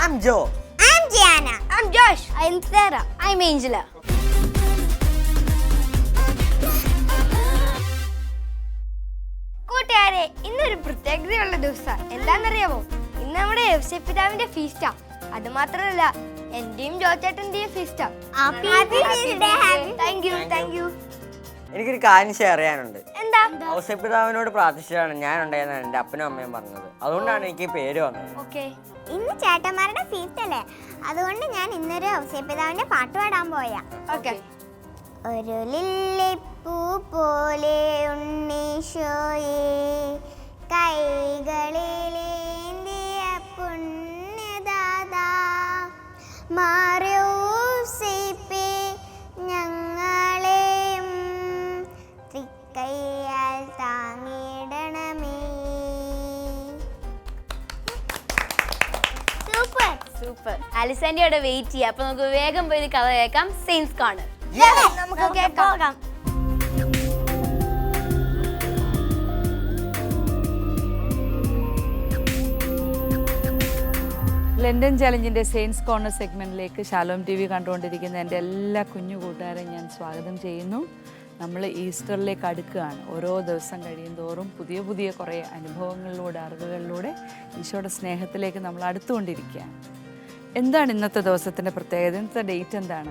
I'm Joe. I'm Gianna. I'm Josh. I'm Sarah. I'm Angela. കൂട്ടുകാരെ, ഇന്നൊരു പ്രത്യേകതയുള്ള ദിവസം എന്താണെന്നറിയാമോ? ഇന്ന് നമ്മുടെ ഔസേപ്പിതാവിന്റെ ഫീസ്റ്റാ. അത് മാത്രമല്ല, എന്റെയും ജോച്ചേട്ടന്റെയും ഫീസ്റ്റാ. Thank you. എനിക്കൊരു കാര്യം ഷെയർ ചെയ്യാനുണ്ട്. എന്താ? ഔസേപ്പിതാവിനോട് പ്രാർത്ഥിച്ചതാണ് ഞാൻ ഉണ്ടായെന്നാണ് എൻ്റെ അപ്പനും അമ്മയും പറഞ്ഞത്. അതുകൊണ്ടാണ് എനിക്ക് പേര് വന്നത്. ഓക്കെ. ഇന്ന് ചേട്ടന്മാരുടെ ഫീസ്റ്റ് അല്ലേ, അതുകൊണ്ട് ഞാൻ ഇന്നൊരു ഔസേപ്പിതാവിന്റെ പാട്ട് പാടാൻ പോയാ. ഓക്കെ. ഒരു ലില്ലിപ്പൂ പോലെ ഉണ്ണീശോയേ കൈകളിലേന്തിയ പുണ്യദാതാ മാറിയോസേപ്പേ ഞങ്ങളെയും തൃക്കൈയാൽ താങ്ങിടണമേ. സൂപ്പർ. ആലിസാൻഡി അവിടെ വെയിറ്റ് ചെയ്യാം. അപ്പൊ നമുക്ക് വേഗം പോയി കഥ കേൾക്കാം. Science corner. നമുക്ക് കേൾക്കാം. ലണ്ടൻ ചലഞ്ചിൻ്റെ സെയിൻസ് കോർണർ സെഗ്മെൻറ്റിലേക്ക് ഷാലോം TV കണ്ടുകൊണ്ടിരിക്കുന്ന എൻ്റെ എല്ലാ കുഞ്ഞു കൂട്ടുകാരെയും ഞാൻ സ്വാഗതം ചെയ്യുന്നു. നമ്മൾ ഈസ്റ്ററിലേക്ക് അടുക്കുകയാണ്. ഓരോ ദിവസം കഴിയും തോറും പുതിയ പുതിയ കുറേ അനുഭവങ്ങളിലൂടെ അറിവുകളിലൂടെ ഈശോയുടെ സ്നേഹത്തിലേക്ക് നമ്മൾ അടുത്തുകൊണ്ടിരിക്കുകയാണ്. എന്താണ് ഇന്നത്തെ ദിവസത്തിൻ്റെ പ്രത്യേകത? ഇന്നത്തെ ഡേറ്റ് എന്താണ്?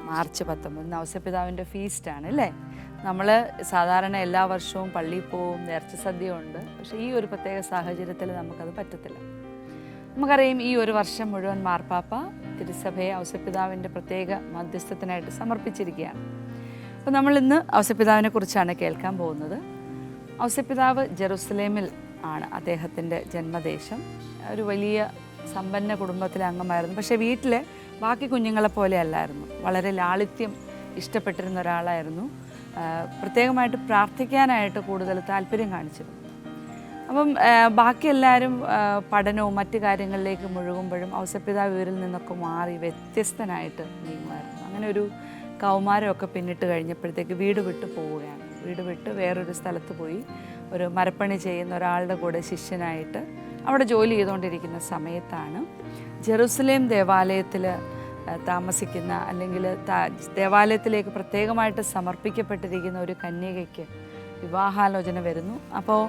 മാർച്ച് 19 ഔസേപ്പിതാവിൻ്റെ ഫീസ്റ്റാണ് അല്ലേ? നമ്മൾ സാധാരണ എല്ലാ വർഷവും പള്ളിയിൽ പോവും, നേർച്ച സദ്യ ഉണ്ട്. പക്ഷേ ഈ ഒരു പ്രത്യേക സാഹചര്യത്തിൽ നമുക്കത് പറ്റത്തില്ല. നമുക്കറിയാം, ഈ ഒരു വർഷം മുഴുവൻ മാർപ്പാപ്പ തിരുസഭയെ ഔസേപ്പിതാവിൻ്റെ പ്രത്യേക മധ്യസ്ഥത്തിനായിട്ട് സമർപ്പിച്ചിരിക്കുകയാണ്. അപ്പോൾ നമ്മളിന്ന് ഔസേപ്പിതാവിനെ കുറിച്ചാണ് കേൾക്കാൻ പോകുന്നത്. ഔസേപ്പിതാവ് ജെറുസലേമിൽ ആണ് അദ്ദേഹത്തിൻ്റെ ജന്മദേശം. ഒരു വലിയ സമ്പന്ന കുടുംബത്തിലെ അംഗമായിരുന്നു. പക്ഷേ വീട്ടിലെ ബാക്കി കുഞ്ഞുങ്ങളെ പോലെ അല്ലായിരുന്നു. വളരെ ലാളിത്യം ഇഷ്ടപ്പെട്ടിരുന്ന ഒരാളായിരുന്നു. പ്രത്യേകമായിട്ട് പ്രാർത്ഥിക്കാനായിട്ട് കൂടുതൽ താല്പര്യം കാണിച്ചിരുന്നു. അപ്പം ബാക്കി എല്ലാവരും പഠനവും മറ്റു കാര്യങ്ങളിലേക്ക് മുഴുകുമ്പോഴും ഔസേപ്പിതാവ് ഇവരിൽ നിന്നൊക്കെ മാറി വ്യത്യസ്തനായിട്ട് നീങ്ങുമായിരുന്നു. അങ്ങനെ ഒരു കൗമാരമൊക്കെ പിന്നിട്ട് കഴിഞ്ഞപ്പോഴത്തേക്ക് വീട് വിട്ട് പോവുകയാണ്. വീട് വിട്ട് വേറൊരു സ്ഥലത്ത് പോയി ഒരു മരപ്പണി ചെയ്യുന്ന ഒരാളുടെ കൂടെ ശിഷ്യനായിട്ട് അവിടെ ജോലി ചെയ്തുകൊണ്ടിരിക്കുന്ന സമയത്താണ് ജെറുസലേം ദേവാലയത്തിൽ താമസിക്കുന്ന അല്ലെങ്കിൽ ദേവാലയത്തിലേക്ക് പ്രത്യേകമായിട്ട് സമർപ്പിക്കപ്പെട്ടിരിക്കുന്ന ഒരു കന്യകയ്ക്ക് വിവാഹാലോചന വരുന്നു. അപ്പോൾ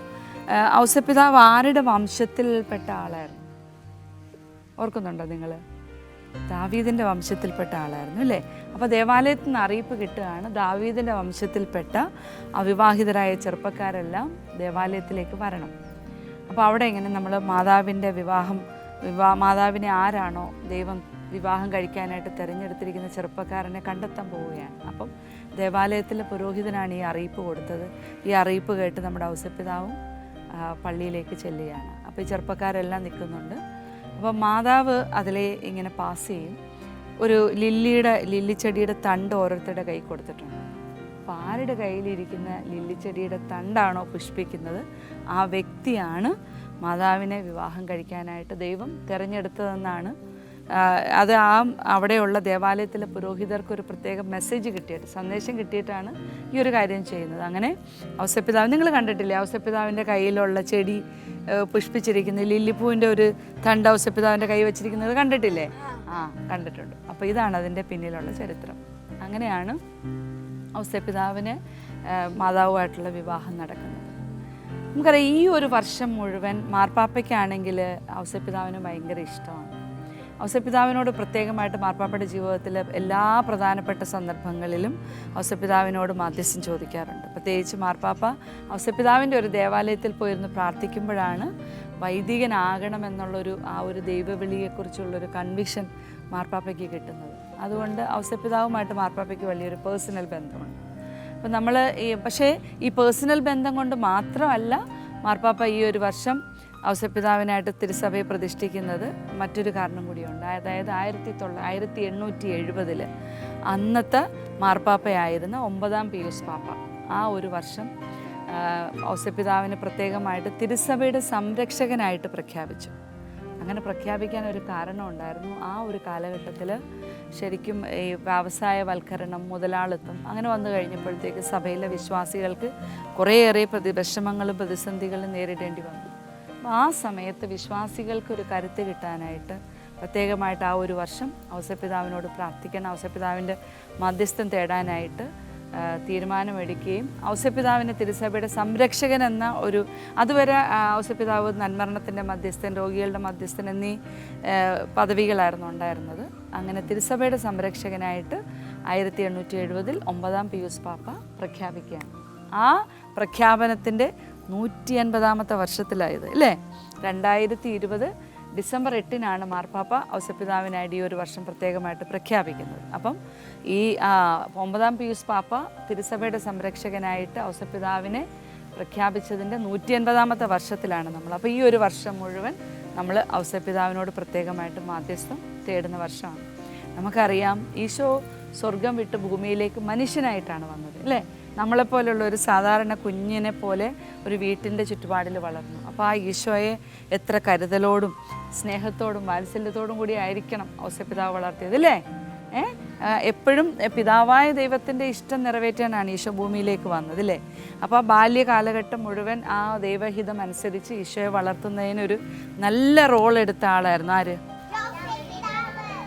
ഔസേപ്പിതാവ് ആരുടെ വംശത്തിൽപ്പെട്ട ആളായിരുന്നു? ഓർക്കുന്നുണ്ടോ നിങ്ങൾ? ദാവീദിൻ്റെ വംശത്തിൽപ്പെട്ട ആളായിരുന്നു അല്ലേ? അപ്പോൾ ദേവാലയത്തിൽ നിന്ന് അറിയിപ്പ് കിട്ടുകയാണ്, ദാവീദിൻ്റെ വംശത്തിൽപ്പെട്ട അവിവാഹിതരായ ചെറുപ്പക്കാരെല്ലാം ദേവാലയത്തിലേക്ക് വരണം. അപ്പോൾ അവിടെ എങ്ങനെ നമ്മൾ മാതാവിനെ ആരാണോ ദൈവം വിവാഹം കഴിക്കാനായിട്ട് തിരഞ്ഞെടുത്തിരിക്കുന്ന ചെറുപ്പക്കാരനെ കണ്ടെത്താൻ പോവുകയാണ്. അപ്പം ദേവാലയത്തിലെ പുരോഹിതനാണ് ഈ അറിയിപ്പ് കൊടുത്തത്. ഈ അറിയിപ്പ് കേട്ട് നമ്മുടെ ഔസേപ്പിതാവും പള്ളിയിലേക്ക് ചെല്ലുകയാണ്. അപ്പോൾ ഈ ചെറുപ്പക്കാരെല്ലാം നിൽക്കുന്നുണ്ട്. അപ്പോൾ മാതാവ് അതിലെ ഇങ്ങനെ പാസ് ചെയ്യും. ഒരു ലില്ലിച്ചെടിയുടെ തണ്ട് ഓരോരുത്തരുടെ കൈ കൊടുത്തിട്ടുണ്ട്. അപ്പോൾ ആരുടെ കയ്യിലിരിക്കുന്ന ലില്ലിച്ചെടിയുടെ തണ്ടാണോ പുഷ്പിക്കുന്നത് ആ വ്യക്തിയാണ് മാതാവിനെ വിവാഹം കഴിക്കാനായിട്ട് ദൈവം തിരഞ്ഞെടുത്തതെന്നാണ് അത് അവിടെയുള്ള ദേവാലയത്തിലെ പുരോഹിതർക്ക് ഒരു പ്രത്യേക മെസ്സേജ് കിട്ടിയിട്ട്, സന്ദേശം കിട്ടിയിട്ടാണ് ഈ ഒരു കാര്യം ചെയ്യുന്നത്. അങ്ങനെ ഔസേപ്പിതാവ് നിങ്ങൾ കണ്ടിട്ടില്ലേ? ഔസേപ്പിതാവിൻ്റെ കയ്യിലുള്ള ചെടി പുഷ്പിച്ചിരിക്കുന്ന ലില്ലിപ്പൂവിൻ്റെ ഒരു തണ്ട് ഔസേപ്പിതാവിൻ്റെ കൈ വെച്ചിരിക്കുന്നത് കണ്ടിട്ടില്ലേ? കണ്ടിട്ടുണ്ട്. അപ്പോൾ ഇതാണ് അതിൻ്റെ പിന്നിലുള്ള ചരിത്രം. അങ്ങനെയാണ് ഔസേപ്പിതാവിന് മാതാവുമായിട്ടുള്ള വിവാഹം നടക്കുന്നത്. നമുക്കറിയാം, ഈ ഒരു വർഷം മുഴുവൻ മാർപ്പാപ്പയ്ക്കാണെങ്കിൽ ഔസേപ്പിതാവിന് ഭയങ്കര ഇഷ്ടമാണ്. ഔസേപ്പിതാവിനോട് പ്രത്യേകമായിട്ട് മാർപ്പാപ്പയുടെ ജീവിതത്തിൽ എല്ലാ പ്രധാനപ്പെട്ട സന്ദർഭങ്ങളിലും ഔസേപ്പിതാവിനോട് മാധ്യസ്ഥം ചോദിക്കാറുണ്ട്. പ്രത്യേകിച്ച് മാർപ്പാപ്പ ഔസേപ്പിതാവിൻ്റെ ഒരു ദേവാലയത്തിൽ പോയിരുന്ന് പ്രാർത്ഥിക്കുമ്പോഴാണ് വൈദികനാകണമെന്നുള്ളൊരു ആ ഒരു ദൈവവിളിയെക്കുറിച്ചുള്ളൊരു കൺവിക്ഷൻ മാർപ്പാപ്പയ്ക്ക് കിട്ടുന്നത്. അതുകൊണ്ട് ഔസേപ്പിതാവുമായിട്ട് മാർപ്പാപ്പയ്ക്ക് വലിയൊരു പേഴ്സണൽ ബന്ധമുണ്ട്. അപ്പം നമ്മൾ പക്ഷേ ഈ പേഴ്സണൽ ബന്ധം കൊണ്ട് മാത്രമല്ല മാർപ്പാപ്പ ഈ ഒരു വർഷം ഔസേപ്പിതാവിനായിട്ട് തിരുസഭയെ പ്രതിഷ്ഠിക്കുന്നത് മറ്റൊരു കാരണം കൂടിയുണ്ട്. അതായത് 1870 അന്നത്തെ മാർപ്പാപ്പയായിരുന്ന 9-ാം പീയൂസ് പാപ്പ ആ ഒരു വർഷം ഔസേപ്പിതാവിനെ പ്രത്യേകമായിട്ട് തിരുസഭയുടെ സംരക്ഷകനായിട്ട് പ്രഖ്യാപിച്ചു. അങ്ങനെ പ്രഖ്യാപിക്കാൻ ഒരു കാരണം ഉണ്ടായിരുന്നു. ആ ഒരു കാലഘട്ടത്തിൽ ശരിക്കും ഈ വ്യവസായവൽക്കരണം, മുതലാളിത്തം അങ്ങനെ വന്നു കഴിഞ്ഞപ്പോഴത്തേക്ക് സഭയിലെ വിശ്വാസികൾക്ക് കുറേയേറെ വിഷമങ്ങളും പ്രതിസന്ധികളും നേരിടേണ്ടി വന്നു. ആ സമയത്ത് വിശ്വാസികൾക്കൊരു കരുത്ത് കിട്ടാനായിട്ട് പ്രത്യേകമായിട്ട് ആ ഒരു വർഷം ഔസേപ്പിതാവിനോട് പ്രാർത്ഥിക്കാൻ, ഔസേപ്പിതാവിൻ്റെ മധ്യസ്ഥം തേടാനായിട്ട് തീരുമാനമെടുക്കുകയും ഔസേപ്പിതാവിനെ തിരുസഭയുടെ സംരക്ഷകൻ എന്ന ഒരു, അതുവരെ ഔസേപ്പിതാവ് നന്മരണത്തിൻ്റെ മധ്യസ്ഥൻ, രോഗികളുടെ മധ്യസ്ഥൻ എന്നീ പദവികളായിരുന്നു ഉണ്ടായിരുന്നത്. അങ്ങനെ തിരുസഭയുടെ സംരക്ഷകനായിട്ട് 1870 9-ാം പിയൂസ് പാപ്പ പ്രഖ്യാപിക്കുകയാണ്. ആ പ്രഖ്യാപനത്തിൻ്റെ 150-ാമത്തെ വർഷത്തിലായത് അല്ലേ. 2020 ഡിസംബർ 8-നാണ് മാർപ്പാപ്പ ഔസേപ്പിതാവിനായിട്ട് ഈ ഒരു വർഷം പ്രത്യേകമായിട്ട് പ്രഖ്യാപിക്കുന്നത്. അപ്പം ഈ 9-ാം പിയൂസ് പാപ്പ തിരുസഭയുടെ സംരക്ഷകനായിട്ട് ഔസേപ്പിതാവിനെ പ്രഖ്യാപിച്ചതിൻ്റെ 150-ാമത്തെ വർഷത്തിലാണ് നമ്മൾ. അപ്പോൾ ഈ ഒരു വർഷം മുഴുവൻ നമ്മൾ ഔസേപ്പിതാവിനോട് പ്രത്യേകമായിട്ട് മാധ്യസ്ഥം തേടുന്ന വർഷമാണ്. നമുക്കറിയാം ഈശോ സ്വർഗം വിട്ട് ഭൂമിയിലേക്ക് മനുഷ്യനായിട്ടാണ് വന്നത് അല്ലേ. നമ്മളെപ്പോലുള്ള ഒരു സാധാരണ കുഞ്ഞിനെ പോലെ ഒരു വീട്ടിൻ്റെ ചുറ്റുപാടിൽ വളർന്നു. അപ്പോൾ ആ ഈശോയെ എത്ര കരുതലോടും സ്നേഹത്തോടും വാത്സല്യത്തോടും കൂടി ആയിരിക്കണം ഔസേപ്പിതാവ് വളർത്തിയത് അല്ലേ. എപ്പോഴും പിതാവായ ദൈവത്തിൻ്റെ ഇഷ്ടം നിറവേറ്റാനാണ് ഈശോ ഭൂമിയിലേക്ക് വന്നത് അല്ലേ. അപ്പോൾ ആ ബാല്യ കാലഘട്ടം മുഴുവൻ ആ ദൈവഹിതം അനുസരിച്ച് ഈശോയെ വളർത്തുന്നതിനൊരു നല്ല റോൾ എടുത്ത ആളായിരുന്നു ആര്?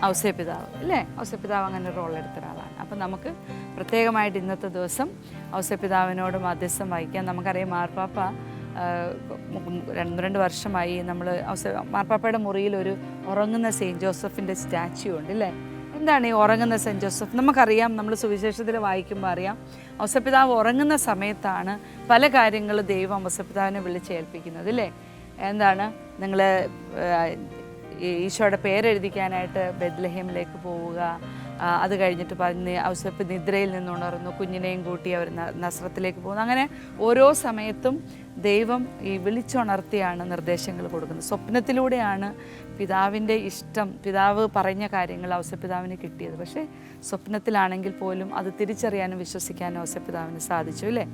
ഔസേപ്പിതാവ് അല്ലേ. ഔസേപ്പിതാവ് അങ്ങനെ റോൾ എടുത്ത ഒരാളാണ്. അപ്പം നമുക്ക് പ്രത്യേകമായിട്ട് ഇന്നത്തെ ദിവസം ഔസേപ്പിതാവിനോട് മധ്യസ്ഥം വഹിക്കാൻ. നമുക്കറിയാം മാർപ്പാപ്പ 2 വർഷമായി നമ്മൾ മാർപ്പാപ്പയുടെ മുറിയിൽ ഒരു ഉറങ്ങുന്ന സെയിൻറ്റ് ജോസഫിൻ്റെ സ്റ്റാച്യു ഉണ്ട് അല്ലേ. എന്താണ് ഈ ഉറങ്ങുന്ന സെൻറ്റ് ജോസഫ്? നമുക്കറിയാം, നമ്മൾ സുവിശേഷത്തിൽ വായിക്കുമ്പോൾ അറിയാം, ഔസേപ്പിതാവ് ഉറങ്ങുന്ന സമയത്താണ് പല കാര്യങ്ങളും ദൈവം ഔസേപ്പിതാവിനെ വിളിച്ചേൽപ്പിക്കുന്നത് അല്ലേ. എന്താണ്, നിങ്ങൾ ഈശോയുടെ പേരെഴുതിക്കാനായിട്ട് ബെത്ലഹേമിലേക്ക് പോവുക, അത് കഴിഞ്ഞിട്ട് പറഞ്ഞ് ഔസേപ്പ് നിദ്രയിൽ നിന്നുണർന്നു, കുഞ്ഞിനെയും കൂട്ടി അവർ നസ്രത്തിലേക്ക് പോകുന്നു. അങ്ങനെ ഓരോ സമയത്തും ദൈവം ഈ വിളിച്ചുണർത്തിയാണ് നിർദ്ദേശങ്ങൾ കൊടുക്കുന്നത്. സ്വപ്നത്തിലൂടെയാണ് പിതാവിൻ്റെ ഇഷ്ടം, പിതാവ് പറഞ്ഞ കാര്യങ്ങൾ ഔസേപ്പിതാവിന് കിട്ടിയത്. പക്ഷേ സ്വപ്നത്തിലാണെങ്കിൽ പോലും അത് തിരിച്ചറിയാനും വിശ്വസിക്കാനും ഔസേപ്പിതാവിന് സാധിച്ചു അല്ലേ.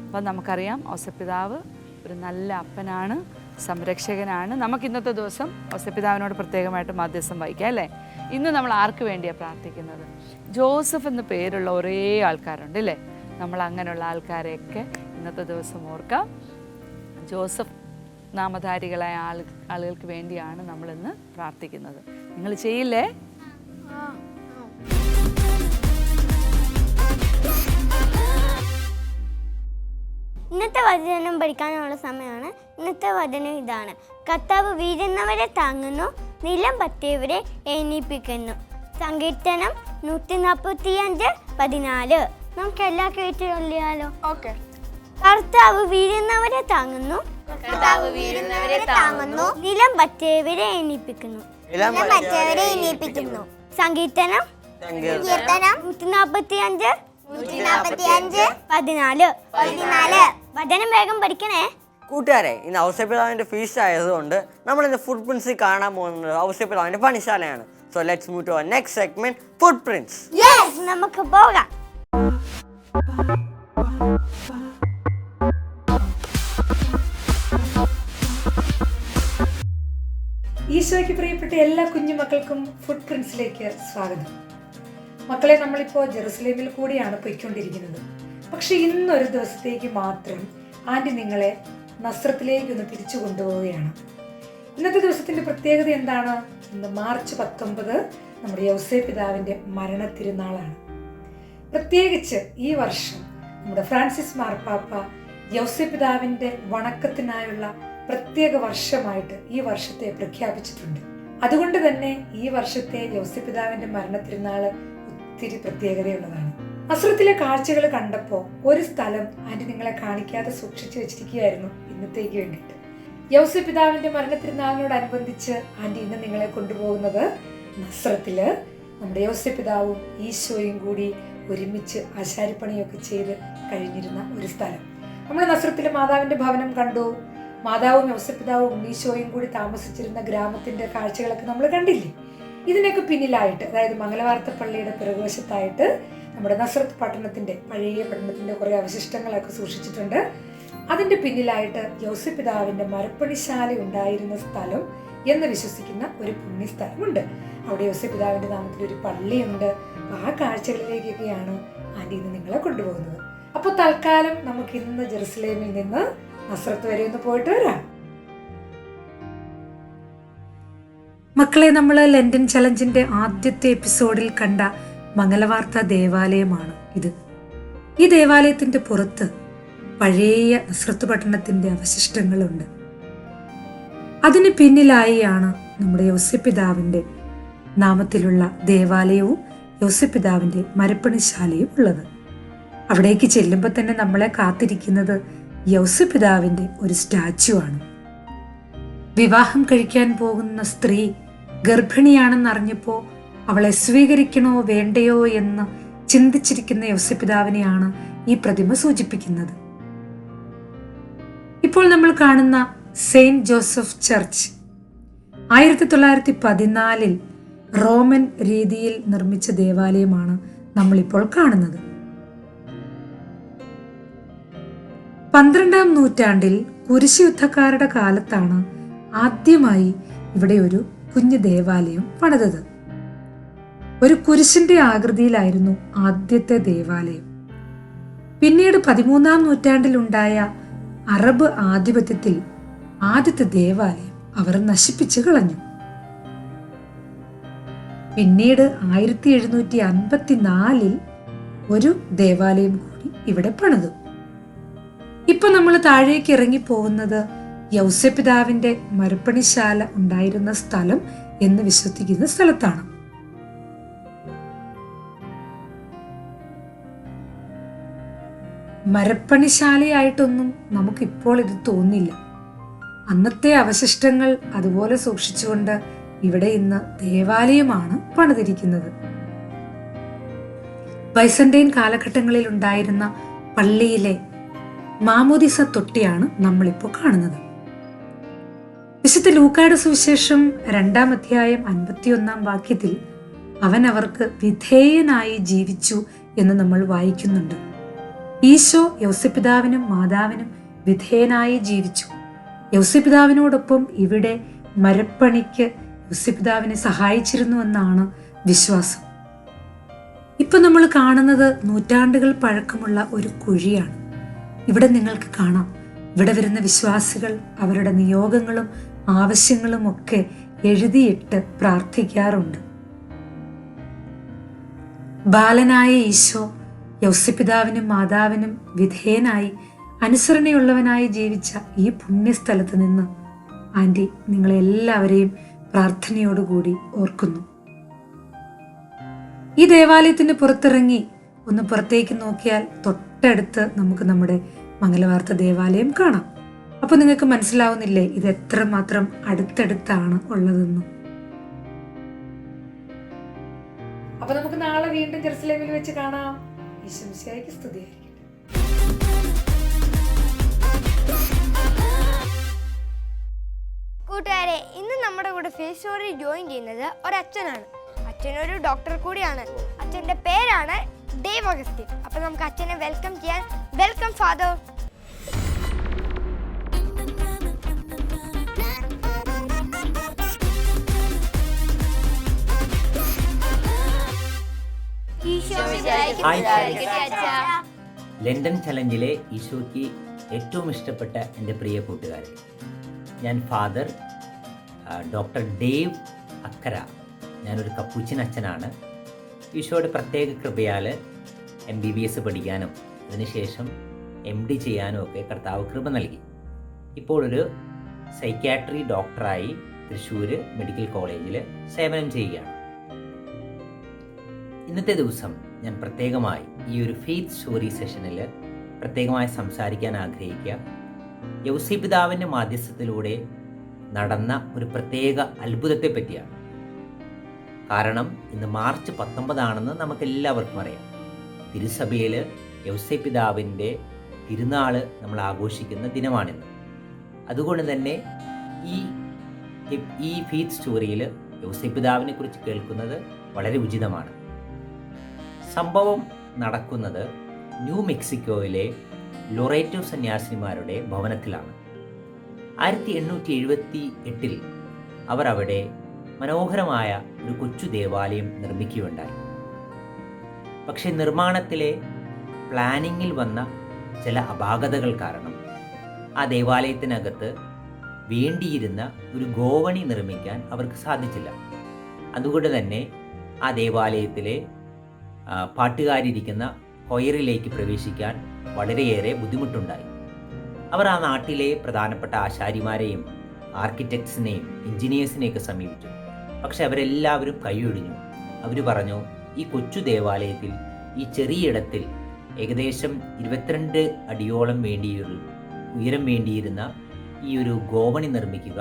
അപ്പം നമുക്കറിയാം ഔസേപ്പിതാവ് ഒരു നല്ല അപ്പനാണ്, സംരക്ഷകനാണ്. നമുക്ക് ഇന്നത്തെ ദിവസം ഔസേപ്പിതാവിനോട് പ്രത്യേകമായിട്ട് മധ്യസ്ഥം വഹിക്കാം അല്ലേ. ഇന്ന് നമ്മൾ ആർക്ക് വേണ്ടിയാണ് പ്രാർത്ഥിക്കുന്നത്? ജോസഫ് എന്ന പേരുള്ള ഒരേ ആൾക്കാരുണ്ട് അല്ലേ. നമ്മൾ അങ്ങനെയുള്ള ആൾക്കാരെയൊക്കെ ഇന്നത്തെ ദിവസം ഓർക്കാം. ജോസഫ് നാമധാരികളായ ആളുകൾക്ക് വേണ്ടിയാണ് നമ്മളിന്ന് പ്രാർത്ഥിക്കുന്നത്. നിങ്ങൾ ചെയ്യില്ലേ? ഇന്നത്തെ വചനം പഠിക്കാനുള്ള സമയമാണ്. ഇന്നത്തെ വചനം ഇതാണ്: കർത്താവ് വീഴുന്നവരെ താങ്ങുന്നു, നിലം പറ്റിയവരെ എണീപ്പിക്കുന്നു. സങ്കീർത്തനം 145:14. നമുക്ക് എല്ലാ കേട്ട് ചൊല്ലിയാലോ? ഓക്കെ. കർത്താവ് വീഴുന്നവരെ താങ്ങുന്നു, നിലം പറ്റിയവരെ എണീപ്പിക്കുന്നു. സങ്കീർത്തനം 145:14. വചനം വേഗം പഠിക്കണേ കൂട്ടുകാരെ. ഇന്ന് ഔസേപ്പിതാവിന്റെ ഫീസ്റ്റ് ആയതുകൊണ്ട് നമ്മൾ ഇന്ന് ഫുട് പ്രിന്റ്സിൽ കാണാൻ പോകുന്നത് ഔസേപ്പിതാവിന്റെ പണിശാലയാണ്. So let's move to our next segment, footprints. നമുക്ക് പോകാം. ഈശോയ്ക്ക് പ്രിയപ്പെട്ട എല്ലാ കുഞ്ഞുമക്കൾക്കും ഫുട് പ്രിന്റ്സിലേക്ക് സ്വാഗതം. മക്കളെ, നമ്മളിപ്പോൾ ജെറുസലേമിൽ കൂടിയാണ് പോയിക്കൊണ്ടിരിക്കുന്നത്. പക്ഷെ ഇന്നൊരു ദിവസത്തേക്ക് മാത്രം ആൻറ്റി നിങ്ങളെ നസ്രത്തിലേക്ക് ഒന്ന് തിരിച്ചു കൊണ്ടുപോവുകയാണ്. ഇന്നത്തെ ദിവസത്തിന്റെ പ്രത്യേകത എന്താണ്? ഇന്ന് മാർച്ച് 19 നമ്മുടെ ഔസേപ്പിതാവിന്റെ മരണത്തിരുനാളാണ്. പ്രത്യേകിച്ച് ഈ വർഷം നമ്മുടെ ഫ്രാൻസിസ് മാർപ്പാപ്പ ഔസേപ്പിതാവിന്റെ വണക്കത്തിനായുള്ള പ്രത്യേക വർഷമായിട്ട് ഈ വർഷത്തെ പ്രഖ്യാപിച്ചിട്ടുണ്ട്. അതുകൊണ്ട് തന്നെ ഈ വർഷത്തെ ഔസേപ്പിതാവിന്റെ മരണത്തിരുനാള് ഒത്തിരി പ്രത്യേകതയുള്ളതാണ്. നസ്രത്തിലെ കാഴ്ചകൾ കണ്ടപ്പോൾ ഒരു സ്ഥലം ആൻറ്റി നിങ്ങളെ കാണിക്കാതെ സൂക്ഷിച്ചു വെച്ചിരിക്കുകയായിരുന്നു ഇന്നത്തേക്ക് വേണ്ടിയിട്ട്. ഔസേപ്പിതാവിന്റെ മരണത്തിരുനാളിനോടനുബന്ധിച്ച് ആൻറ്റി ഇന്ന് നിങ്ങളെ കൊണ്ടുപോകുന്നത് നസ്രത്തില് നമ്മുടെ ഔസേപ്പിതാവും ഈശോയും കൂടി ഒരുമിച്ച് ആശാരിപ്പണിയൊക്കെ ചെയ്ത് കഴിഞ്ഞിരുന്ന ഒരു സ്ഥലം. നമ്മൾ നസ്രത്തിലെ മാതാവിന്റെ ഭവനം കണ്ടു. മാതാവും ഔസേപ്പിതാവും ഈശോയും കൂടി താമസിച്ചിരുന്ന ഗ്രാമത്തിന്റെ കാഴ്ചകളൊക്കെ നമ്മൾ കണ്ടില്ലേ. ഇതിനൊക്കെ പിന്നിലായിട്ട്, അതായത് മംഗലവാർത്ത പള്ളിയുടെ പിറകുവശത്തായിട്ട് നമ്മുടെ നസ്രത്ത് പട്ടണത്തിന്റെ പഴയ പട്ടണത്തിന്റെ കുറെ അവശിഷ്ടങ്ങളൊക്കെ സൂക്ഷിച്ചിട്ടുണ്ട്. അതിന്റെ പിന്നിലായിട്ട് ഔസേപ്പിതാവിന്റെ മരപ്പണിശാല ഉണ്ടായിരുന്ന സ്ഥലം എന്ന് വിശ്വസിക്കുന്ന ഒരു പുണ്യസ്ഥലമുണ്ട്. അവിടെ ഔസേപ്പിതാവിന്റെ നാമത്തിൽ ഒരു പള്ളിയുണ്ട്. ആ കാഴ്ചകളിലേക്കൊക്കെയാണ് ആൻറ്റി ഇന്ന് നിങ്ങളെ കൊണ്ടുപോകുന്നത്. അപ്പോൾ തൽക്കാലം നമുക്ക് ഇന്ന് ജെറുസലേമിൽ നിന്ന് നസ്രത്ത് വരെ ഒന്ന് പോയിട്ട് വരാം. മക്കളെ, നമ്മൾ ലണ്ടൻ ചലഞ്ചിന്റെ ആദ്യത്തെ എപ്പിസോഡിൽ കണ്ട മംഗലവാർത്ത ദേവാലയമാണ് ഇത്. ഈ ദേവാലയത്തിന്റെ പുറത്ത് പഴയ നസ്രത്ത് പട്ടണത്തിന്റെ അവശിഷ്ടങ്ങളുണ്ട്. അതിന് പിന്നിലായാണ് നമ്മുടെ യൗസേപ്പിതാവിന്റെ നാമത്തിലുള്ള ദേവാലയവും യൗസേപ്പിതാവിന്റെ മരപ്പണിശാലയും ഉള്ളത്. അവിടേക്ക് ചെല്ലുമ്പോൾ തന്നെ നമ്മളെ കാത്തിരിക്കുന്നത് യൗസേപ്പിതാവിന്റെ ഒരു സ്റ്റാച്ചു ആണ്. വിവാഹം കഴിക്കാൻ പോകുന്ന സ്ത്രീ ഗർഭിണിയാണെന്നറിഞ്ഞപ്പോൾ അവളെ സ്വീകരിക്കണോ വേണ്ടയോ എന്ന് ചിന്തിച്ചിരിക്കുന്ന യൗസേപ്പിതാവിനെയാണ് ഈ പ്രതിമ സൂചിപ്പിക്കുന്നത്. ഇപ്പോൾ നമ്മൾ കാണുന്ന സെയിന്റ് ജോസഫ് ചർച്ച് 1914 റോമൻ രീതിയിൽ നിർമ്മിച്ച ദേവാലയമാണ് നമ്മളിപ്പോൾ കാണുന്നത്. 12-ാം നൂറ്റാണ്ടിൽ കുരിശ് യുദ്ധക്കാരുടെ കാലത്താണ് ആദ്യമായി ഇവിടെ ഒരു കുഞ്ഞു ദേവാലയം പണിതത്. ഒരു കുരിശിന്റെ ആകൃതിയിലായിരുന്നു ആദ്യത്തെ ദേവാലയം. പിന്നീട് 13-ാം നൂറ്റാണ്ടിലുണ്ടായ അറബ് ആധിപത്യത്തിൽ ആദ്യത്തെ ദേവാലയം അവർ നശിപ്പിച്ചു കളഞ്ഞു. പിന്നീട് 1754 ഒരു ദേവാലയം കൂടി ഇവിടെ പണിതു. ഇപ്പൊ നമ്മൾ താഴേക്ക് ഇറങ്ങി പോകുന്നത് യൗസേപ്പിതാവിന്റെ മരപ്പണിശാല ഉണ്ടായിരുന്ന സ്ഥലം എന്ന് വിശ്വസിക്കുന്ന സ്ഥലത്താണ്. മരപ്പണിശാലയായിട്ടൊന്നും നമുക്കിപ്പോൾ ഇത് തോന്നില്ല. അന്നത്തെ അവശിഷ്ടങ്ങൾ അതുപോലെ സൂക്ഷിച്ചുകൊണ്ട് ഇവിടെ ഇന്ന് ദേവാലയമാണ് പണിതിരിക്കുന്നത്. ബൈസന്റൈൻ കാലഘട്ടങ്ങളിൽ ഉണ്ടായിരുന്ന പള്ളിയിലെ മാമോദിസ തൊട്ടിയാണ് നമ്മളിപ്പോൾ കാണുന്നത്. വിശുദ്ധ ലൂക്കായുടെ സുവിശേഷം 2-ാം അധ്യായം 51-ാം വാക്യത്തിൽ അവൻ അവർക്ക് വിധേയനായി ജീവിച്ചു എന്ന് നമ്മൾ വായിക്കുന്നുണ്ട്. ഈശോ യൗസേപ്പിതാവിനും മാതാവിനും വിധേയനായി ജീവിച്ചു. യൗസേപ്പിതാവിനോടൊപ്പം ഇവിടെ മരപ്പണിക്ക് യൗസേപ്പിതാവിനെ സഹായിച്ചിരുന്നു എന്നാണ് വിശ്വാസം. ഇപ്പൊ നമ്മൾ കാണുന്നത് നൂറ്റാണ്ടുകൾ പഴക്കമുള്ള ഒരു കുഴിയാണ്. ഇവിടെ നിങ്ങൾക്ക് കാണാം, ഇവിടെ വരുന്ന വിശ്വാസികൾ അവരുടെ നിയോഗങ്ങളും ആവശ്യങ്ങളും ഒക്കെ എഴുതിയിട്ട് പ്രാർത്ഥിക്കാറുണ്ട്. ബാലനായ ഈശോ യൗസേപ്പിതാവിനും മാതാവിനും വിധേയനായി അനുസരണയുള്ളവനായി ജീവിച്ച ഈ പുണ്യസ്ഥലത്ത് നിന്ന് ആന്റി നിങ്ങളെല്ലാവരെയും പ്രാർത്ഥനയോടുകൂടി ഓർക്കുന്നു. ഈ ദേവാലയത്തിന് പുറത്തിറങ്ങി ഒന്ന് പുറത്തേക്ക് നോക്കിയാൽ തൊട്ടടുത്ത് നമുക്ക് നമ്മുടെ മംഗലവാർത്ത ദേവാലയം കാണാം. അപ്പൊ നിങ്ങൾക്ക് മനസ്സിലാവുന്നില്ലേ ഇത് എത്രമാത്രം അടുത്തടുത്താണ് ഉള്ളതെന്ന്. അപ്പൊ നമുക്ക് നാളെ വീണ്ടും ജെറുസലേമിൽ വെച്ച് കാണാം. ഈശോമിശിഹായ്ക്ക് സ്തുതിയായിരിക്കട്ടെ. കൂട്ടുകാരെ, ഇന്ന് നമ്മുടെ കൂടെ ഫേസ് സ്റ്റോറി ജോയിൻ ചെയ്യുന്നത് ഒരച്ഛനാണ്. അച്ഛനൊരു ഡോക്ടർ കൂടിയാണ്. അച്ഛൻ്റെ പേരാണ് ഡേവ് അഗസ്റ്റിൻ. അപ്പൊ നമുക്ക് അച്ഛനെ വെൽക്കം ചെയ്യാൻ. Welcome father. ലണ്ടൻ ചലഞ്ചിലെ ഈശോയ്ക്ക് ഏറ്റവും ഇഷ്ടപ്പെട്ട എൻ്റെ പ്രിയ കൂട്ടുകാരെ, ഞാൻ ഫാദർ ഡോക്ടർ ഡേവ് അക്കര. ഞാനൊരു കപ്പൂച്ചിൻ അച്ഛനാണ്. ഈശോയുടെ പ്രത്യേക കൃപയാൽ MBBS പഠിക്കാനും അതിനുശേഷം MD ചെയ്യാനും ഒക്കെ കർത്താവ് കൃപ നൽകി. ഇപ്പോൾ ഒരു സൈക്യാട്രി ഡോക്ടറായി തൃശ്ശൂർ മെഡിക്കൽ കോളേജിൽ സേവനം ചെയ്യുകയാണ്. ഇന്നത്തെ ദിവസം ഞാൻ പ്രത്യേകമായി ഈ ഒരു ഫെയ്ത്ത് സ്റ്റോറി സെഷനിൽ പ്രത്യേകമായി സംസാരിക്കാൻ ആഗ്രഹിക്കുക യൗസേപ്പിതാവിൻ്റെ മാധ്യസ്ഥത്തിലൂടെ നടന്ന ഒരു പ്രത്യേക അത്ഭുതത്തെ പറ്റിയാണ്. കാരണം ഇന്ന് മാർച്ച് 19 നമുക്കെല്ലാവർക്കും അറിയാം. തിരുസഭയിൽ യൗസേപ്പിതാവിൻ്റെ തിരുനാൾ നമ്മൾ ആഘോഷിക്കുന്ന ദിനമാണിന്ന്. അതുകൊണ്ട് തന്നെ ഈ ഫെയ്ത്ത് സ്റ്റോറിയിൽ യൗസേപ്പിതാവിനെ കുറിച്ച് കേൾക്കുന്നത് വളരെ ഉചിതമാണ്. സംഭവം നടക്കുന്നത് ന്യൂ മെക്സിക്കോയിലെ ലൊറേറ്റോ സന്യാസിനിമാരുടെ ഭവനത്തിലാണ്. 1878 അവർ അവിടെ മനോഹരമായ ഒരു കൊച്ചു ദേവാലയം നിർമ്മിക്കുകയുണ്ടായി. പക്ഷെ നിർമ്മാണത്തിലെ പ്ലാനിങ്ങിൽ വന്ന ചില അപാകതകൾ കാരണം ആ ദേവാലയത്തിനകത്ത് വേണ്ടിയിരുന്ന ഒരു ഗോവണി നിർമ്മിക്കാൻ അവർക്ക് സാധിച്ചില്ല. അതുകൊണ്ട് തന്നെ ആ ദേവാലയത്തിലെ പാട്ടുകാരിരിക്കുന്ന കൊയറിലേക്ക് പ്രവേശിക്കാൻ വളരെയേറെ ബുദ്ധിമുട്ടുണ്ടായി. അവർ ആ നാട്ടിലെ പ്രധാനപ്പെട്ട ആശാരിമാരെയും ആർക്കിടെക്ട്സിനെയും എഞ്ചിനീയേഴ്സിനെയൊക്കെ സമീപിച്ചു. പക്ഷെ അവരെല്ലാവരും കൈയൊഴിഞ്ഞു. അവർ പറഞ്ഞു, ഈ കൊച്ചു ദേവാലയത്തിൽ ഈ ചെറിയിടത്തിൽ ഏകദേശം 22 അടിയോളം ഉയരം വേണ്ടിയിരുന്ന ഈ ഒരു ഗോവണി നിർമ്മിക്കുക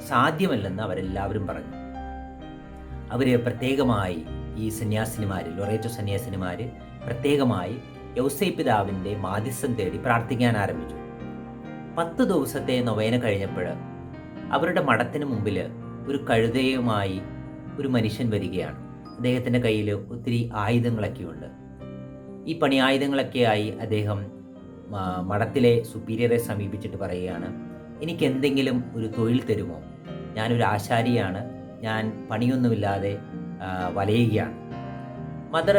സാധ്യമല്ലെന്ന് അവരെല്ലാവരും പറഞ്ഞു. അവർ പ്രത്യേകമായി ഈ ലൊറേറ്റോ സന്യാസിനിമാർ പ്രത്യേകമായി യൗസേപ്പ് പിതാവിൻ്റെ മാധ്യസ്ഥം തേടി പ്രാർത്ഥിക്കാൻ ആരംഭിച്ചു. 10 ദിവസത്തെ നൊവേന കഴിഞ്ഞപ്പോൾ അവരുടെ മഠത്തിന് മുമ്പിൽ ഒരു കഴുതയുമായി ഒരു മനുഷ്യൻ വരികയാണ്. അദ്ദേഹത്തിൻ്റെ കയ്യിൽ ഒത്തിരി ആയുധങ്ങളൊക്കെയുണ്ട്. ഈ പണി ആയുധങ്ങളൊക്കെയായി അദ്ദേഹം മഠത്തിലെ സുപ്പീരിയറെ സമീപിച്ചിട്ട് പറയുകയാണ്, എനിക്ക് എന്തെങ്കിലും ഒരു തൊഴിൽ തരുമോ? ഞാനൊരു ആശാരിയാണ്, ഞാൻ പണിയൊന്നുമില്ലാതെ വലയുകയാണ്. മദർ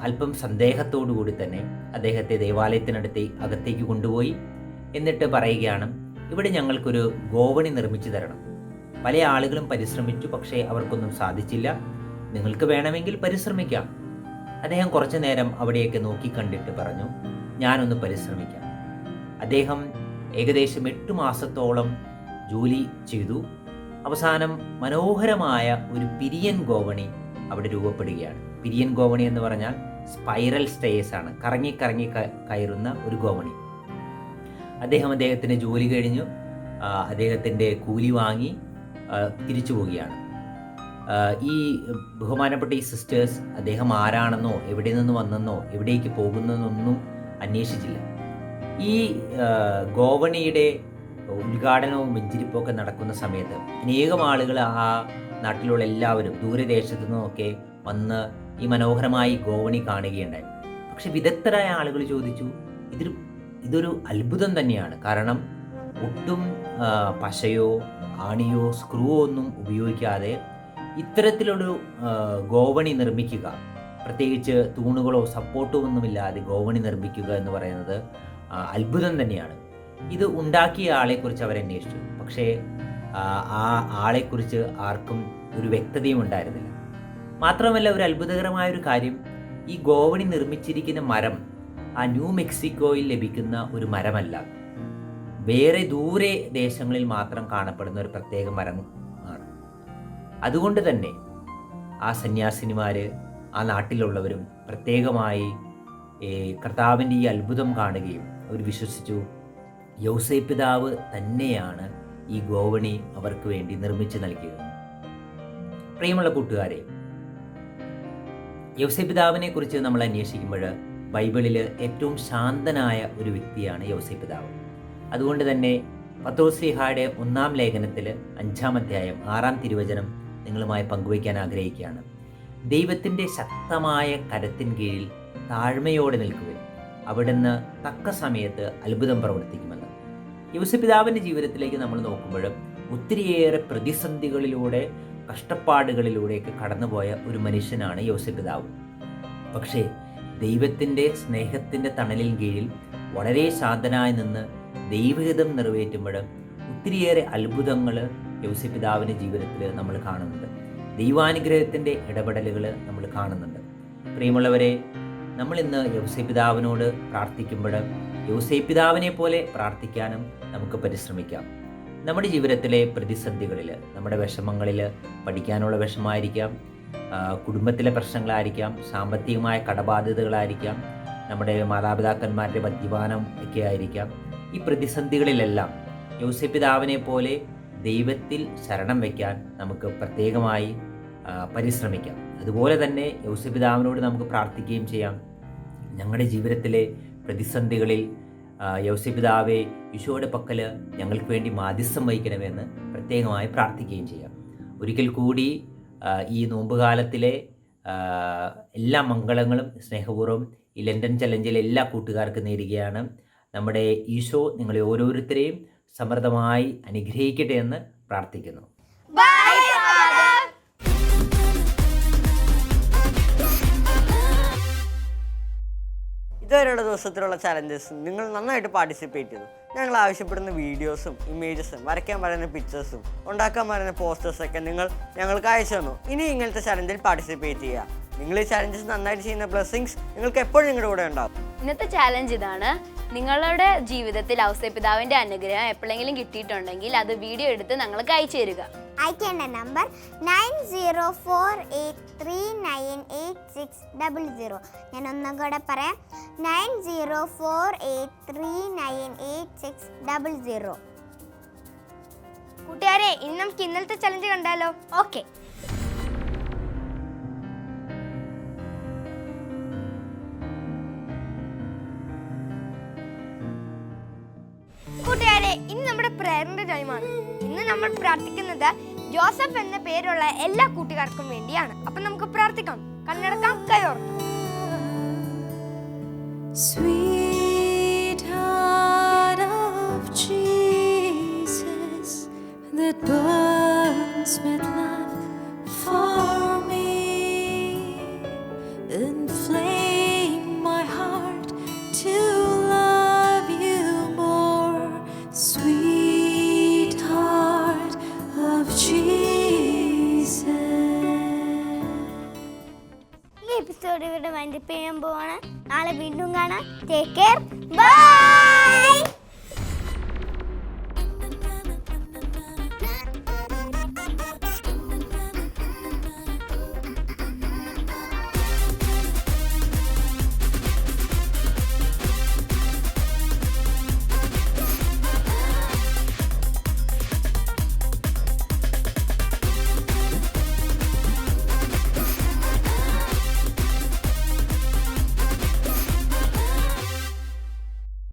അല്പം സന്ദേഹത്തോടു കൂടി തന്നെ അദ്ദേഹത്തെ അകത്തേക്ക് കൊണ്ടുപോയി. എന്നിട്ട് പറയുകയാണ്, ഇവിടെ ഞങ്ങൾക്കൊരു ഗോവണി നിർമ്മിച്ചു തരണം. പല ആളുകളും പരിശ്രമിച്ചു, പക്ഷേ അവർക്കൊന്നും സാധിച്ചില്ല. നിങ്ങൾക്ക് വേണമെങ്കിൽ പരിശ്രമിക്കാം. അദ്ദേഹം കുറച്ചു നേരം അവിടെയൊക്കെ നോക്കിക്കണ്ടിട്ട് പറഞ്ഞു, ഞാനൊന്ന് പരിശ്രമിക്കാം. അദ്ദേഹം ഏകദേശം 8 മാസത്തോളം ജോലി ചെയ്തു. അവസാനം മനോഹരമായ ഒരു പിരിയൻ ഗോവണി അവിടെ രൂപപ്പെടുകയാണ്. പിരിയൻ ഗോവണി എന്ന് പറഞ്ഞാൽ സ്പൈറൽ സ്റ്റേഴ്സ് ആണ്, കറങ്ങി കയറുന്ന ഒരു ഗോവണി. അദ്ദേഹത്തിൻ്റെ ജോലി കഴിഞ്ഞു, അദ്ദേഹത്തിൻ്റെ കൂലി വാങ്ങി തിരിച്ചു പോവുകയാണ്. ഈ ബഹുമാനപ്പെട്ട ഈ സിസ്റ്റേഴ്സ് അദ്ദേഹം ആരാണെന്നോ എവിടെ നിന്ന് വന്നെന്നോ എവിടേക്ക് പോകുന്നെന്നൊന്നും അന്വേഷിച്ചില്ല. ഈ ഗോവണിയുടെ ഉദ്ഘാടനവും വെഞ്ചിരിപ്പൊക്കെ നടക്കുന്ന സമയത്ത് അനേകം ആളുകൾ ആ നാട്ടിലുള്ള എല്ലാവരും ദൂരദേശത്തു നിന്നൊക്കെ വന്ന് ഈ മനോഹരമായി ഗോവണി കാണുകയുണ്ടായി. പക്ഷെ വിദഗ്ധരായ ആളുകൾ ചോദിച്ചു, ഇതൊരു അത്ഭുതം തന്നെയാണ്. കാരണം ഒട്ടും പശയോ ആണിയോ സ്ക്രൂവോ ഒന്നും ഉപയോഗിക്കാതെ ഇത്തരത്തിലൊരു ഗോവണി നിർമ്മിക്കുക, പ്രത്യേകിച്ച് തൂണുകളോ സപ്പോർട്ടോ ഒന്നുമില്ലാതെ ഗോവണി നിർമ്മിക്കുക എന്ന് പറയുന്നത് അത്ഭുതം തന്നെയാണ്. ഇത് ഉണ്ടാക്കിയ ആളെക്കുറിച്ച് അവരന്വേഷിച്ചു. പക്ഷേ ആ ആളെക്കുറിച്ച് ആർക്കും ഒരു വ്യക്തതയും ഉണ്ടായിരുന്നില്ല. മാത്രമല്ല, ഒരു അത്ഭുതകരമായൊരു കാര്യം, ഈ ഗോവണി നിർമ്മിച്ചിരിക്കുന്ന മരം ആ ന്യൂ മെക്സിക്കോയിൽ ലഭിക്കുന്ന ഒരു മരമല്ല, വേറെ ദൂരെ ദേശങ്ങളിൽ മാത്രം കാണപ്പെടുന്ന ഒരു പ്രത്യേക മരം ആണ്. അതുകൊണ്ട് തന്നെ ആ സന്യാസിനിമാർ, ആ നാട്ടിലുള്ളവരും പ്രത്യേകമായി കർത്താവിൻ്റെ ഈ അത്ഭുതം കാണുകയും അവർ വിശ്വസിച്ചു, യൗസേപ്പ് പിതാവ് തന്നെയാണ് ഈ ഗോവണി അവർക്ക് വേണ്ടി നിർമ്മിച്ചു നൽകിയത്. പ്രിയമുള്ള കൂട്ടുകാരെ, യൗസേപ്പ് പിതാവിനെ കുറിച്ച് നമ്മൾ അന്വേഷിക്കുമ്പോൾ ബൈബിളിൽ ഏറ്റവും ശാന്തനായ ഒരു വ്യക്തിയാണ് യൗസേപ്പ് പിതാവ്. അതുകൊണ്ട് തന്നെ പത്രോസ്ലീഹായുടെ 1-ാം ലേഖനത്തിൽ 5-ാം അധ്യായം 6-ാം തിരുവചനം നിങ്ങളുമായി പങ്കുവയ്ക്കാൻ ആഗ്രഹിക്കുകയാണ്. ദൈവത്തിൻ്റെ ശക്തമായ കരത്തിൻ കീഴിൽ താഴ്മയോടെ നിൽക്കുക, അവിടുന്ന് തക്ക സമയത്ത് അത്ഭുതം പ്രവർത്തിക്കുമെന്ന്. യൗസേപ്പ് പിതാവിൻ്റെ ജീവിതത്തിലേക്ക് നമ്മൾ നോക്കുമ്പോൾ ഒത്തിരിയേറെ പ്രതിസന്ധികളിലൂടെ, കഷ്ടപ്പാടുകളിലൂടെയൊക്കെ കടന്നുപോയ ഒരു മനുഷ്യനാണ് യൗസേപ്പ് പിതാവ്. പക്ഷേ ദൈവത്തിൻ്റെ സ്നേഹത്തിൻ്റെ തണലിൻ കീഴിൽ വളരെ ശാന്തനായി നിന്ന് ദൈവഹിതം നിറവേറ്റുമ്പോൾ ഒത്തിരിയേറെ അത്ഭുതങ്ങൾ യൗസേപ്പ് പിതാവിൻ്റെ ജീവിതത്തിൽ നമ്മൾ കാണുന്നുണ്ട്. ദൈവാനുഗ്രഹത്തിൻ്റെ ഇടപെടലുകൾ നമ്മൾ കാണുന്നുണ്ട്. പ്രിയമുള്ളവരെ, നമ്മളിന്ന് യൗസേപ്പ് പിതാവിനോട് പ്രാർത്ഥിക്കുമ്പോൾ യൗസേപ്പ് പിതാവിനെ പോലെ പ്രാർത്ഥിക്കാനും നമുക്ക് പരിശ്രമിക്കാം. നമ്മുടെ ജീവിതത്തിലെ പ്രതിസന്ധികളിൽ, നമ്മുടെ വിഷമങ്ങളിൽ, പഠിക്കാനുള്ള വിഷമമായിരിക്കാം, കുടുംബത്തിലെ പ്രശ്നങ്ങളായിരിക്കാം, സാമ്പത്തികമായ കടബാധ്യതകളായിരിക്കാം, നമ്മുടെ മാതാപിതാക്കന്മാരുടെ മദ്യപാനം ഒക്കെ ആയിരിക്കാം. ഈ പ്രതിസന്ധികളിലെല്ലാം യൗസേപ്പ് പിതാവിനെ പോലെ ദൈവത്തിൽ ശരണം വയ്ക്കാൻ നമുക്ക് പ്രത്യേകമായി പരിശ്രമിക്കാം. അതുപോലെ തന്നെ യൗസേപ്പ് പിതാവിനോട് നമുക്ക് പ്രാർത്ഥിക്കുകയും ചെയ്യാം. ഞങ്ങളുടെ ജീവിതത്തിലെ പ്രതിസന്ധികളിൽ യൗസേപ്പ് പിതാവേ, ഈശോയുടെ പക്കൽ ഞങ്ങൾക്ക് വേണ്ടി മാധ്യസ്ഥം വഹിക്കണമെന്ന് പ്രത്യേകമായി പ്രാർത്ഥിക്കുകയും ചെയ്യാം. ഒരിക്കൽ കൂടി ഈ നോമ്പുകാലത്തിലെ എല്ലാ മംഗളങ്ങളും സ്നേഹപൂർവ്വം ഈ ലണ്ടൻ ചലഞ്ചിലെ എല്ലാ കൂട്ടുകാർക്കും നേരുകയാണ്. നമ്മുടെ ഈശോ നിങ്ങളെ ഓരോരുത്തരെയും സമൃദ്ധമായി അനുഗ്രഹിക്കട്ടെ എന്ന് പ്രാർത്ഥിക്കുന്നു. ഇതുവരെയുള്ള ദിവസത്തിലുള്ള ചലഞ്ചസ് നിങ്ങൾ നന്നായിട്ട് പാർട്ടിസിപ്പേറ്റ് ചെയ്തു. ഞങ്ങൾ ആവശ്യപ്പെടുന്ന വീഡിയോസും ഇമേജസും വരയ്ക്കാൻ പറയുന്ന പിക്ചേഴ്സും ഉണ്ടാക്കാൻ പറയുന്ന പോസ്റ്റേഴ്സൊക്കെ നിങ്ങൾ ഞങ്ങൾക്ക് അയച്ചു തന്നു. ഇനി ഇങ്ങനത്തെ ചലഞ്ചിൽ പാർട്ടിസിപ്പേറ്റ് ചെയ്യുക. നിങ്ങൾ ഈ ചലഞ്ചസ് നന്നായിട്ട് ചെയ്യുന്ന ബ്ലെസ്സിങ്സ് നിങ്ങൾക്ക് എപ്പോഴും നിങ്ങളുടെ കൂടെ ഉണ്ടാവും. ഇന്നത്തെ ചാലഞ്ച് ഇതാണ്. നിങ്ങളുടെ ജീവിതത്തിൽ ഔസേപ്പിതാവിന്റെ അനുഗ്രഹം എപ്പോഴെങ്കിലും കിട്ടിയിട്ടുണ്ടെങ്കിൽ അത് വീഡിയോ എടുത്ത് ഞങ്ങൾക്ക് അയച്ചു തരിക. അയക്കേണ്ട നമ്പർ 9048398600. ഞാൻ ഒന്നും കൂടെ പറയാം, 9048398600. കൂട്ടുകാരെ, ഇനി നമുക്ക് ഇന്നലത്തെ ചലഞ്ച് കണ്ടാലോ? ഓക്കെ. കൂട്ടുകാരെ, ഇനി നമ്മുടെ പ്രേയറിന്റെ ടൈമാണ്. ഇന്ന് നമ്മൾ പ്രാർത്ഥിക്കുന്നത് ജോസഫ് എന്ന പേരുള്ള എല്ലാ കൂട്ടുകാർക്കും വേണ്ടിയാണ്. അപ്പൊ നമുക്ക് പ്രാർത്ഥിക്കാം. കണ്ണടക്കാം, കൈയോർക്കാം. Sweetheart of Jesus that burns with love for me, inflame my heart to love you more. Sweetheart of Jesus. ഈ എപ്പിസോഡ് ഇവിടെ വൈൻഡപ്പ് ചെയ്യാൻ പോവാണ്. നാളെ വീണ്ടും കാണാം. Take care. ബൈ.